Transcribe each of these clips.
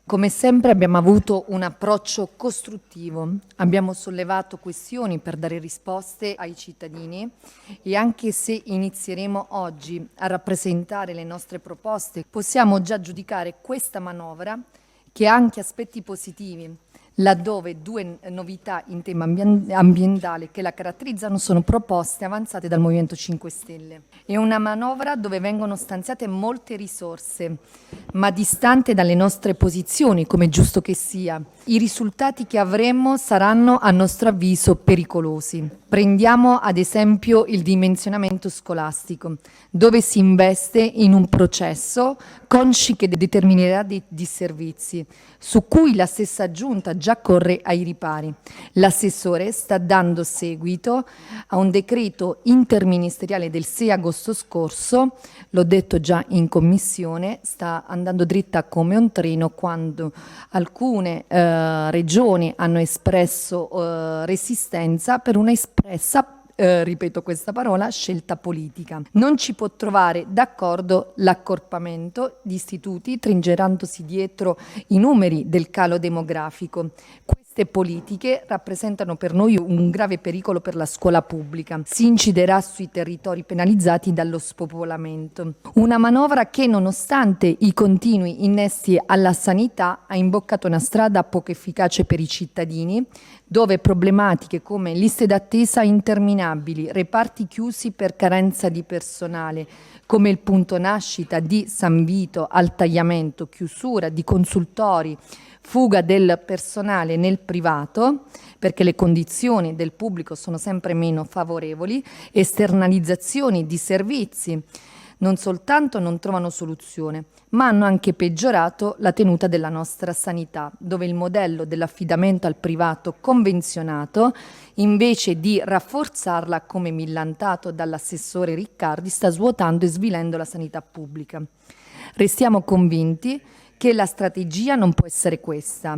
Come sempre abbiamo avuto un approccio costruttivo, abbiamo sollevato questioni per dare risposte ai cittadini e anche se inizieremo oggi a rappresentare le nostre proposte, possiamo già giudicare questa manovra che ha anche aspetti positivi, laddove due novità in tema ambientale che la caratterizzano sono proposte avanzate dal Movimento 5 Stelle. È una manovra dove vengono stanziate molte risorse, ma distante dalle nostre posizioni, come è giusto che sia. I risultati che avremo saranno, a nostro avviso, pericolosi. Prendiamo ad esempio il dimensionamento scolastico, dove si investe in un processo consci che determinerà dei disservizi, su cui la stessa Giunta già corre ai ripari. L'assessore sta dando seguito a un decreto interministeriale del 6 agosto scorso, l'ho detto già in commissione, sta andando dritta come un treno quando alcune regioni hanno espresso resistenza per una espressa ripeto questa parola, scelta politica. Non ci può trovare d'accordo l'accorpamento di istituti trincerandosi dietro i numeri del calo demografico. Queste politiche rappresentano per noi un grave pericolo per la scuola pubblica. Si inciderà sui territori penalizzati dallo spopolamento. Una manovra che, nonostante i continui innesti alla sanità, ha imboccato una strada poco efficace per i cittadini, dove problematiche come liste d'attesa interminabili, reparti chiusi per carenza di personale, come il punto nascita di San Vito al tagliamento, chiusura di consultori, fuga del personale nel privato, perché le condizioni del pubblico sono sempre meno favorevoli, esternalizzazioni di servizi, non soltanto non trovano soluzione, ma hanno anche peggiorato la tenuta della nostra sanità, dove il modello dell'affidamento al privato convenzionato, invece di rafforzarla come millantato dall'assessore Riccardi, sta svuotando e svilendo la sanità pubblica. Restiamo convinti che la strategia non può essere questa,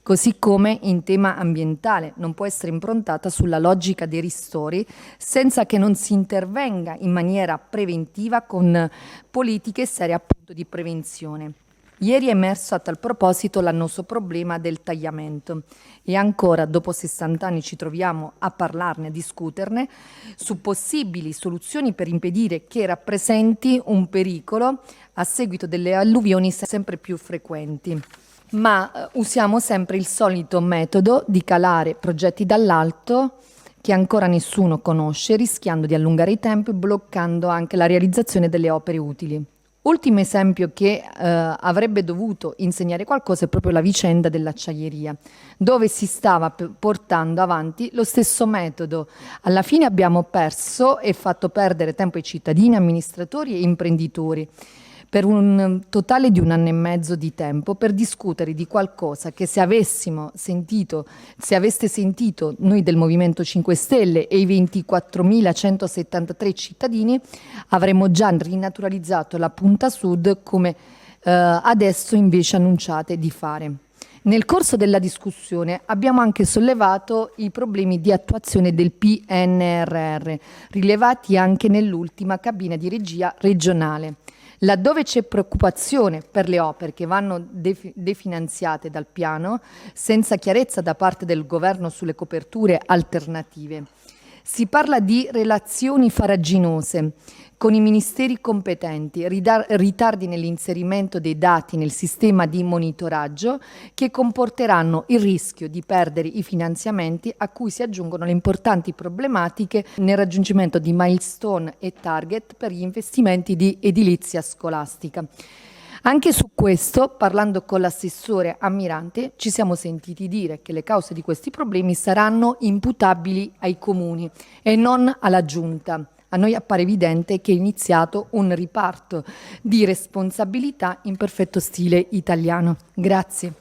così come in tema ambientale non può essere improntata sulla logica dei ristori senza che non si intervenga in maniera preventiva con politiche serie appunto di prevenzione. Ieri è emerso a tal proposito l'annoso problema del tagliamento e ancora dopo 60 anni ci troviamo a parlarne, a discuterne su possibili soluzioni per impedire che rappresenti un pericolo a seguito delle alluvioni sempre più frequenti. Ma usiamo sempre il solito metodo di calare progetti dall'alto che ancora nessuno conosce, rischiando di allungare i tempi e bloccando anche la realizzazione delle opere utili. Ultimo esempio che avrebbe dovuto insegnare qualcosa è proprio la vicenda dell'acciaieria, dove si stava portando avanti lo stesso metodo. Alla fine abbiamo perso e fatto perdere tempo ai cittadini, amministratori e imprenditori, per un totale di 1 anno e mezzo di tempo per discutere di qualcosa che se aveste sentito noi del Movimento 5 Stelle e i 24.173 cittadini avremmo già rinaturalizzato la punta sud come adesso invece annunciate di fare. Nel corso della discussione abbiamo anche sollevato i problemi di attuazione del PNRR, rilevati anche nell'ultima cabina di regia regionale. Laddove c'è preoccupazione per le opere che vanno definanziate dal piano, senza chiarezza da parte del governo sulle coperture alternative. Si parla di relazioni farraginose con i ministeri competenti, ritardi nell'inserimento dei dati nel sistema di monitoraggio che comporteranno il rischio di perdere i finanziamenti a cui si aggiungono le importanti problematiche nel raggiungimento di milestone e target per gli investimenti di edilizia scolastica. Anche su questo, parlando con l'assessore Ammirante, ci siamo sentiti dire che le cause di questi problemi saranno imputabili ai comuni e non alla Giunta. A noi appare evidente che è iniziato un riparto di responsabilità in perfetto stile italiano. Grazie.